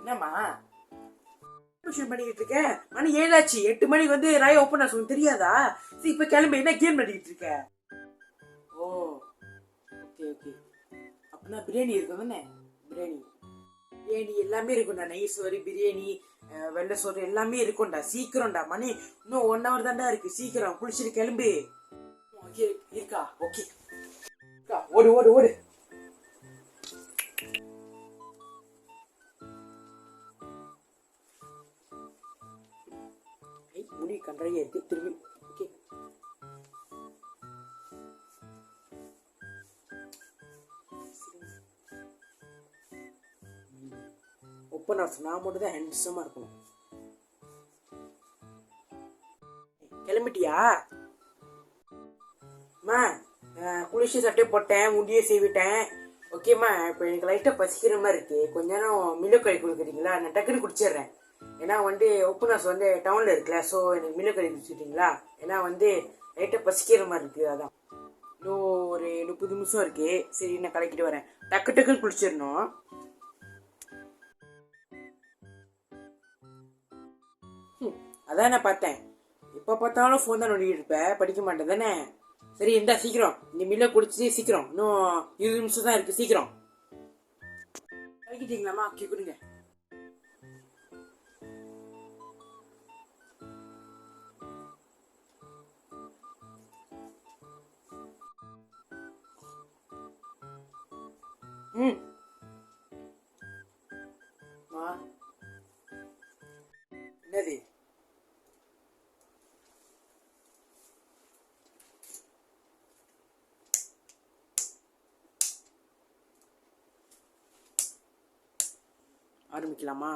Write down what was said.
என்னம்மா டியூஷன் பண்ணிக்கிட்டு இருக்கேன்? மணி 7 ஆச்சு. 8 மணிக்கு வந்து ராய் ஓப்பன் ஆச்சு, உனக்கு தெரியாதா? சரி இப்ப கிளம்பி என்ன கேம் பண்ணிக்கிட்டு இருக்க? ஓ ஓகே ஓகே. அப்படின்னா பிரியாணி இருக்கும் தானே? பிரியாணி பிரியாணி எல்லாமே இருக்கும்டா. நெய் சோறு, பிரியாணி, வெள்ளை சோறு எல்லாமே இருக்கும்டா. சீக்கிரம்டா, மணி இன்னும் 1 hour தான்டா இருக்கு. சீக்கிரம் குளிச்சுட்டு கிளம்பு. ஓகே இருக்கா? ஓகே ஓடு ஓடு ஓடு. முடி கன்றைய இருக்கு திரும்பி. ஓகே ஓப்பன் ஆஃப் நான் மட்டும் தான் ஹேண்ட்ஸமா இருக்கணும். கிளம்பிட்டியா? அம்மா குளிச்சு சட்டையை போட்டேன், முடியே செய்விட்டேன். ஓகேம்மா, இப்போ எனக்கு லைட்டாக பசிக்கிற மாதிரி இருக்கு. கொஞ்ச நேரம் மிளக்கறி கொடுக்குறீங்களா? நான் டக்குன்னு குடிச்சிடுறேன். ஏன்னா வந்து ஓப்பனர்ஸ் வந்து டவுனில் இருக்குல்ல, ஸோ எனக்கு மிளக்கறி குடிச்சிட்டிங்களா? ஏன்னா வந்து லைட்டாக பசிக்கிற மாதிரி இருக்குது, அதான். இன்னும் ஒரு 30 நிமிஷம் இருக்கு. சரி நான் கலக்கிட்டு வரேன். டக்கு டக்குன்னு குளிச்சிடணும். அதான் நான் பார்த்தேன். எப்போ பார்த்தாலும் ஃபோன் தான் நோண்டிட்டு இருப்பேன், படிக்க மாட்டேன் தானே? சரி இந்தா சீக்கிரம் இந்த மில்லை குடிச்சு சீக்கிரம். இன்னும் 20 நிமிஷம் தான் இருக்கு, சீக்கிரம் கலக்கிட்டீங்களாம்மா? ஓகே கொடுங்க. ம் என்னது? ஆரம்பிக்கலாமா?